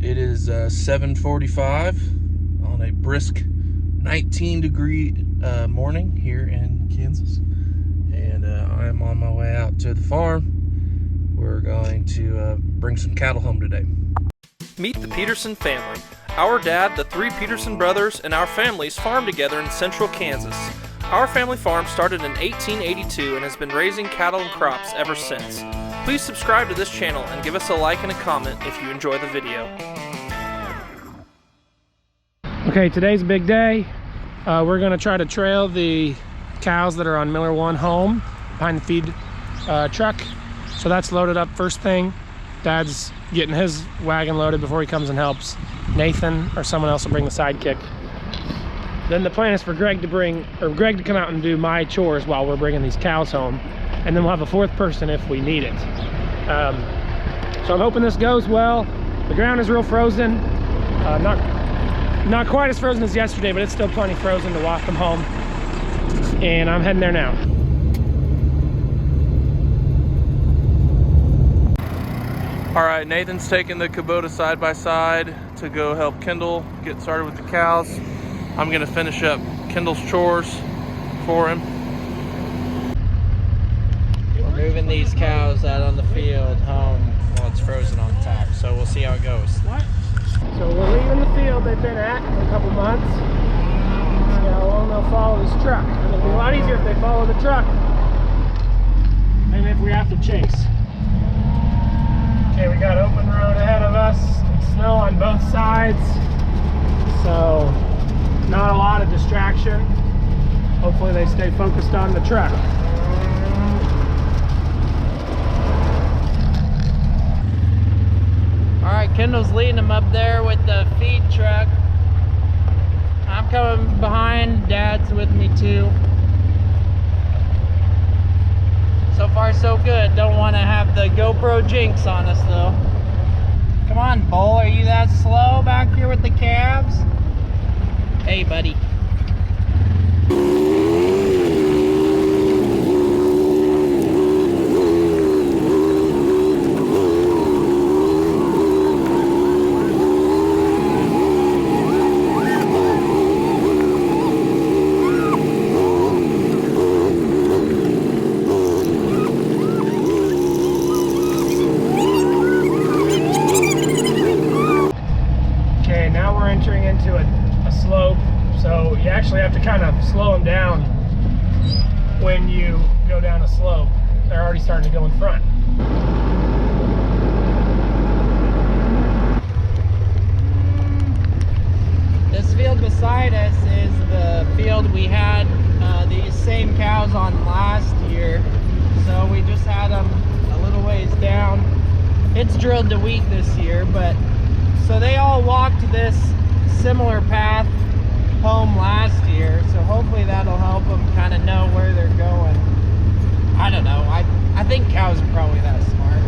It is 7:45 on a brisk 19-degree morning here in Kansas, and I am on my way out to the farm. We're going to bring some cattle home today. Meet the Peterson family. Our dad, the three Peterson brothers, and our families farm together in central Kansas. Our family farm started in 1882 and has been raising cattle and crops ever since. Please subscribe to this channel and give us a like and a comment if you enjoy the video. Okay, today's a big day. We're gonna try to trail the cows that are on Miller 1 home behind the feed truck. So that's loaded up first thing. Dad's getting his wagon loaded before he comes and helps. Nathan or someone else will bring the sidekick. Then the plan is for Greg to come out and do my chores while we're bringing these cows home. And then we'll have a fourth person if we need it. So I'm hoping this goes well. The ground is real frozen. Not quite as frozen as yesterday, but it's still plenty frozen to walk them home. And I'm heading there now. All right, Nathan's taking the Kubota side by side to go help Kendall get started with the cows. I'm gonna finish up Kendall's chores for him. We're moving these cows out on the field home while it's frozen on top, so we'll see how it goes. What? So we're leaving the field they've been at for a couple months. See how long they'll follow this truck. It'll be a lot easier if they follow the truck than if we have to chase. Okay, we got open road ahead of us, snow on both sides, so not a lot of distraction. Hopefully they stay focused on the truck. All right, Kendall's leading them up there with the feed truck. I'm coming behind, Dad's with me too. So far so good. Don't want to have the GoPro jinx on us though. Come on, Bull, are you that slow back here with the calves? Hey, buddy. So you actually have to kind of slow them down when you go down a slope. They're already starting to go in front. This field beside us is the field we had these same cows on last year. So we just had them a little ways down. It's drilled to wheat this year, but so they all walked this similar path home last year, so hopefully that'll help them kind of know where they're going. I don't know, I think cows are probably that smart.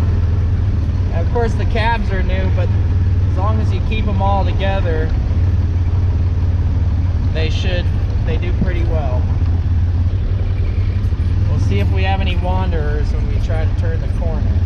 And of course the calves are new, but as long as you keep them all together, they do pretty well. We'll see if we have any wanderers when we try to turn the corner.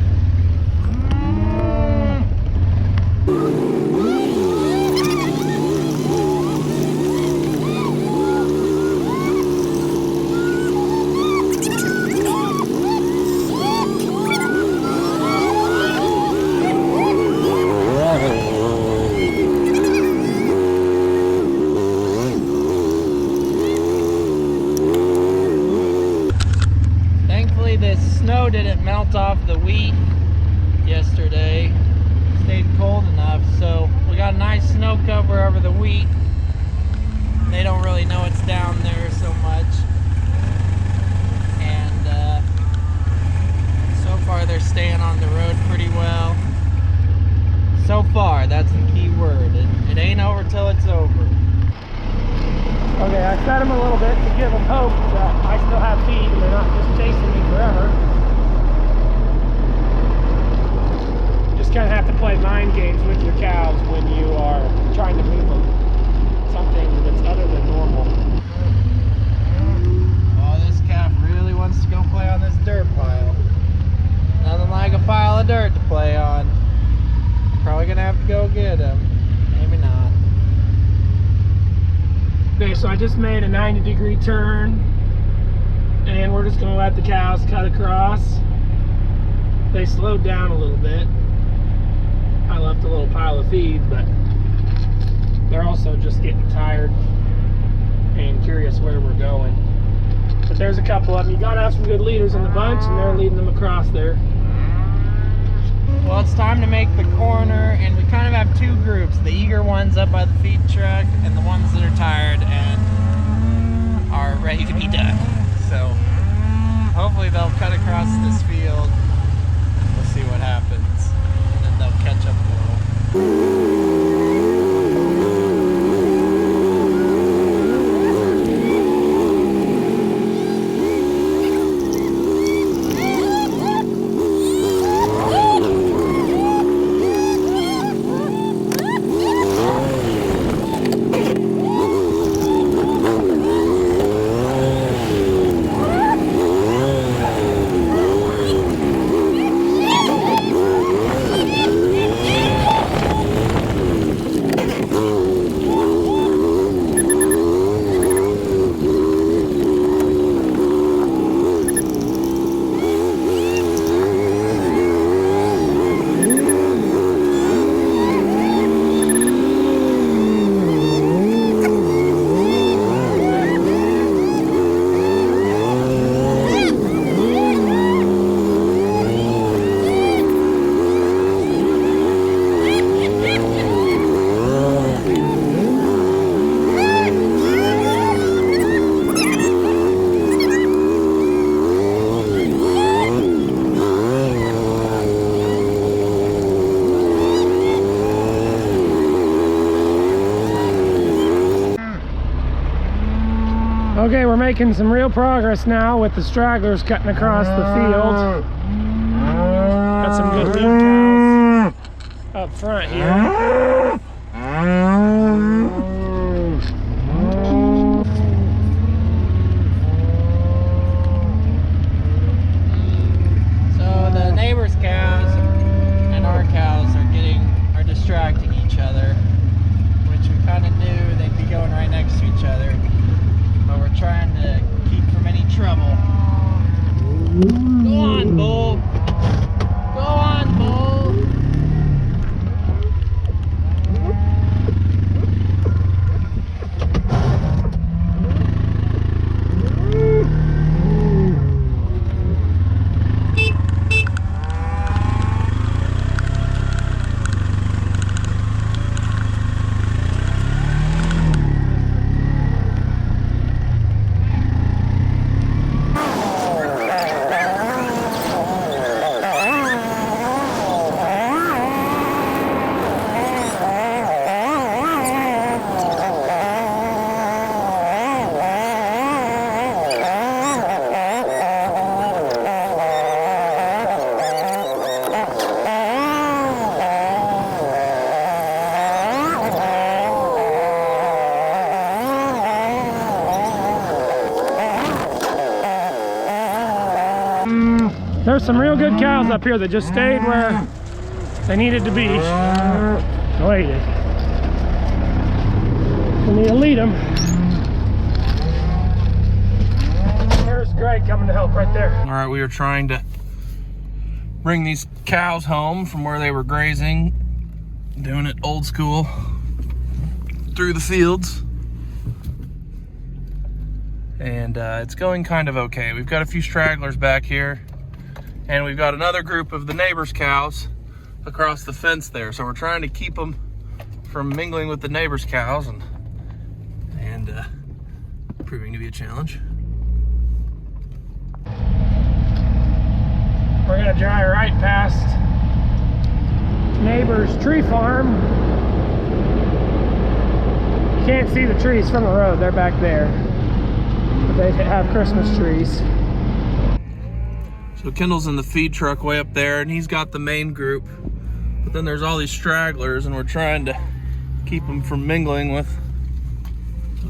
This snow didn't melt off the wheat yesterday. It stayed cold enough, so we got a nice snow cover over the wheat. They don't really know it's down there so much, and so far they're staying on the road pretty well. So far, that's the key word. It ain't over till it's over. Okay, I fed them a little bit to give them hope that I still have feed and they're not just chasing me forever. Just kind of have to play mind games with your cows when you are trying to move them. Something that's other than normal. Oh, this calf really wants to go play on this dirt pile. Nothing like a pile of dirt to play on. Probably gonna have to go get him. Okay, so I just made a 90-degree turn, and we're just gonna let the cows cut across. They slowed down a little bit. I left a little pile of feed, but they're also just getting tired and curious where we're going. But there's a couple of them. You gotta have some good leaders in the bunch, and they're leading them across there. Well, it's time to make the corner, and we kind of have two groups. The eager ones up by the feed truck, and the ones that are tired and are ready to be done. So hopefully they'll cut across this field. We'll see what happens, and then they'll catch up a little. Okay, we're making some real progress now with the stragglers cutting across the field. Got some good lean cows up front here. So the neighbors' cows and our cows are distracting each other, which we kind of knew they'd be going right next to each other. But we're trying to keep from any trouble. Go on, bull. Go on, bull. There's some real good cows up here that just stayed where they needed to be. Waited. We need to lead them. There's Greg coming to help right there. All right, we were trying to bring these cows home from where they were grazing, doing it old school through the fields. And it's going kind of okay. We've got a few stragglers back here, and we've got another group of the neighbors' cows across the fence there. So we're trying to keep them from mingling with the neighbors' cows, and proving to be a challenge. We're gonna drive right past neighbor's tree farm. You can't see the trees from the road, they're back there. But they have Christmas trees. So Kendall's in the feed truck way up there, and he's got the main group. But then there's all these stragglers, and we're trying to keep them from mingling with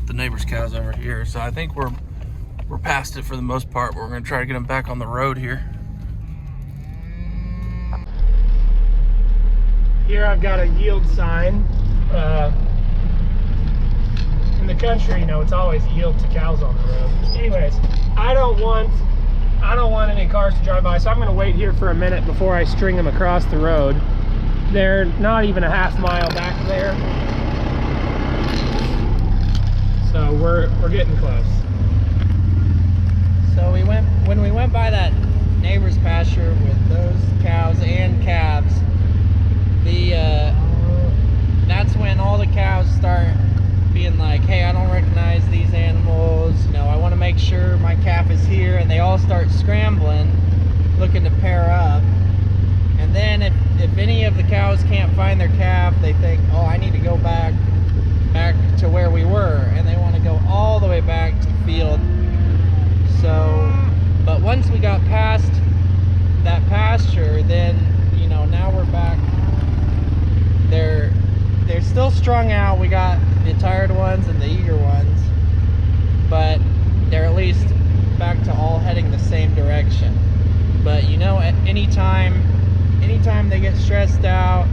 the neighbors' cows over here. So I think we're past it for the most part, but we're gonna try to get them back on the road here. Here I've got a yield sign. in the country, you know, it's always yield to cows on the road. Anyways, I don't want any cars to drive by, so I'm gonna wait here for a minute before I string them across the road. They're not even a half mile back there, so we're getting close. So when we went by that neighbor's pasture with those cows and calves, that's when all the cows start being like, hey, I don't recognize these animals, you know, I want to make sure my calf is here, and they all start scrambling looking to pair up. And then if any of the cows can't find their calf, they think, oh, I need to go back to where we were, and they want to go all the way back to the field. So, but once we got past that pasture, then, you know, now we're back. They're still strung out. We got the tired ones and the eager ones, but they're at least back to all heading the same direction. But you know, at anytime they get stressed out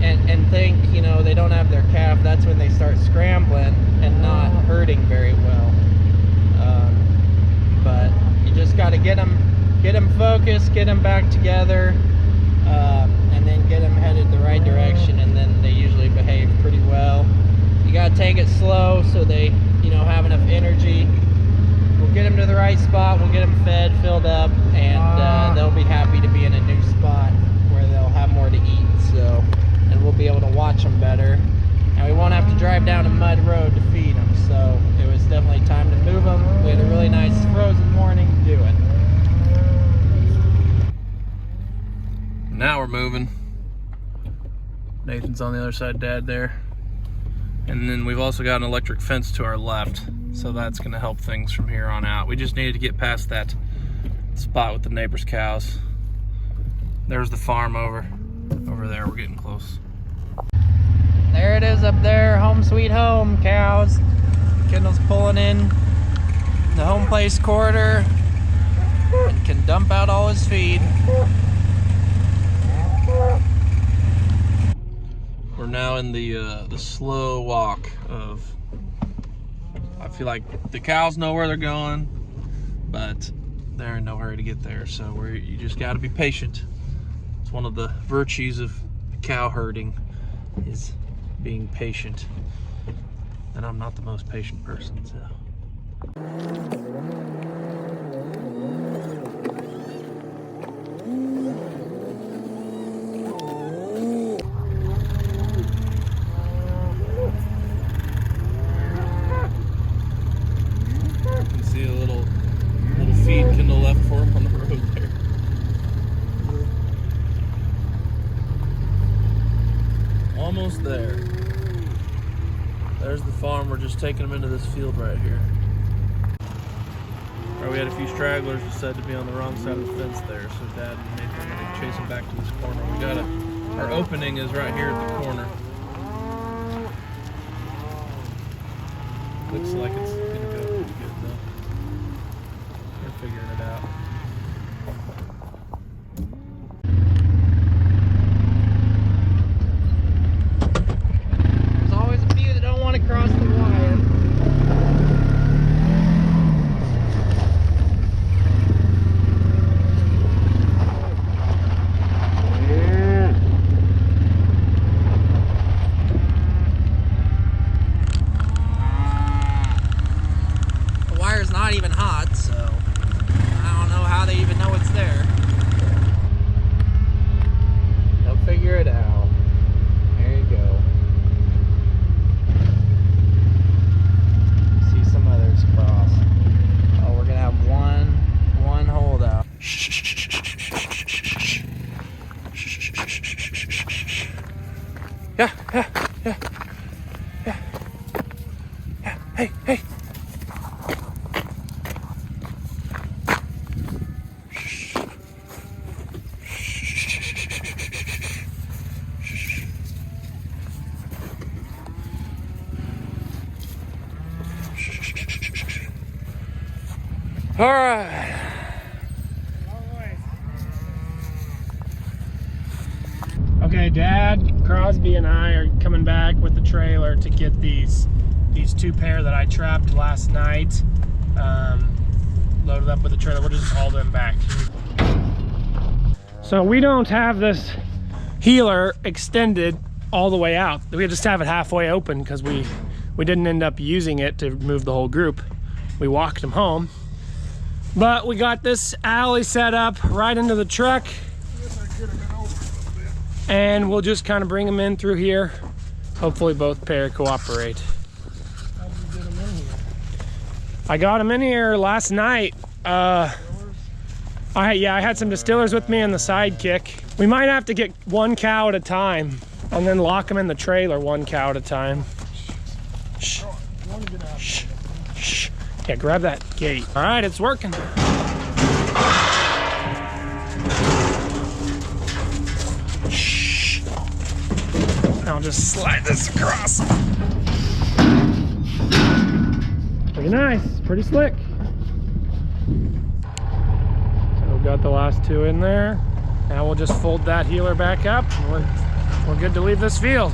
and think, you know, they don't have their calf, that's when they start scrambling and not herding very well. But you just got to get them focused, get them back together, and then get them headed the right direction, and then they usually behave pretty well. You got to take it slow so they, you know, have enough energy. We'll get them to the right spot, we'll get them fed, filled up, and they'll be happy to be in a new spot where they'll have more to eat. So, and we'll be able to watch them better, and we won't have to drive down a mud road to feed them. So it was definitely time to move them. We had a really nice frozen morning to do it. Now we're moving. Nathan's on the other side of Dad there. And then we've also got an electric fence to our left, so that's gonna help things from here on out. We just needed to get past that spot with the neighbor's cows. There's the farm over there. We're getting close. There it is up there, home sweet home, cows. Kendall's pulling in the home place corridor and can dump out all his feed. We're now in the slow walk of, I feel like the cows know where they're going, but they're in no hurry to get there. So you just got to be patient. It's one of the virtues of cow herding, is being patient. And I'm not the most patient person, so. See a little feed Kendall left for him on the road there. Almost there. There's the farm. We're just taking them into this field right here. All right, we had a few stragglers decided to be on the wrong side of the fence there, so Dad and Nathan are going to chase them back to this corner. Our opening is right here at the corner. Looks like it's going to go pretty good though. We're figuring it out. There's always a few that don't want to cross the wire. The wire's not even hot, so I don't know how they even know it's there. They'll figure it out. There you go. See some others cross. Oh, we're gonna have one holdout. Yeah. Hey. All right. Okay, Dad, Crosby, and I are coming back with the trailer to get these these 2 pair that I trapped last night, loaded up with the trailer. We'll just haul them back. So we don't have this healer extended all the way out. We just have it halfway open because we didn't end up using it to move the whole group. We walked them home. But we got this alley set up right into the truck. And we'll just kind of bring them in through here. Hopefully both pair cooperate. How did you get them in here? I got them in here last night. I had some distillers with me and the sidekick. We might have to get 1 cow at a time and then lock them in the trailer 1 cow at a time. Shh. Shh. Shh. Yeah, grab that gate. All right, it's working. Shh. I'll just slide this across. Pretty nice, pretty slick. So we've got the last 2 in there. Now we'll just fold that healer back up and we're good to leave this field.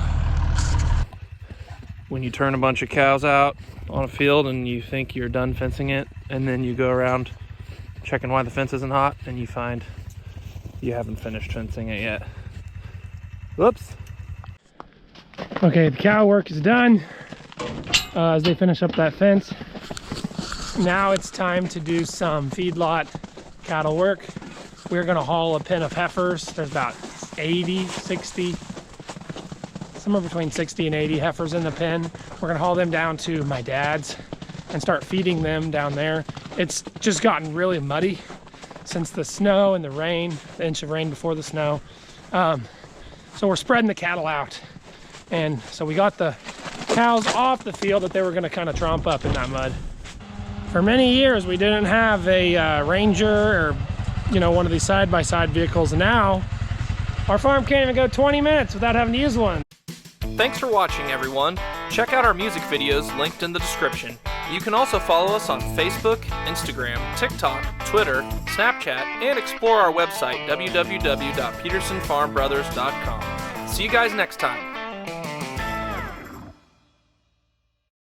When you turn a bunch of cows out on a field and you think you're done fencing it, and then you go around checking why the fence isn't hot, and you find you haven't finished fencing it yet. Whoops. Okay, the cow work is done. As they finish up that fence, now it's time to do some feedlot cattle work. We're gonna haul a pen of heifers. There's about 80, 60, somewhere between 60 and 80 heifers in the pen. We're gonna haul them down to my dad's and start feeding them down there. It's just gotten really muddy since the snow and the rain, the inch of rain before the snow. So we're spreading the cattle out. And so we got the cows off the field that they were gonna kind of tromp up in that mud. For many years, we didn't have a Ranger or, you know, one of these side-by-side vehicles. Now, our farm can't even go 20 minutes without having to use one. Thanks for watching, everyone. Check out our music videos linked in the description. You can also follow us on Facebook, Instagram, TikTok, Twitter, Snapchat, and explore our website, www.petersonfarmbrothers.com. See you guys next time.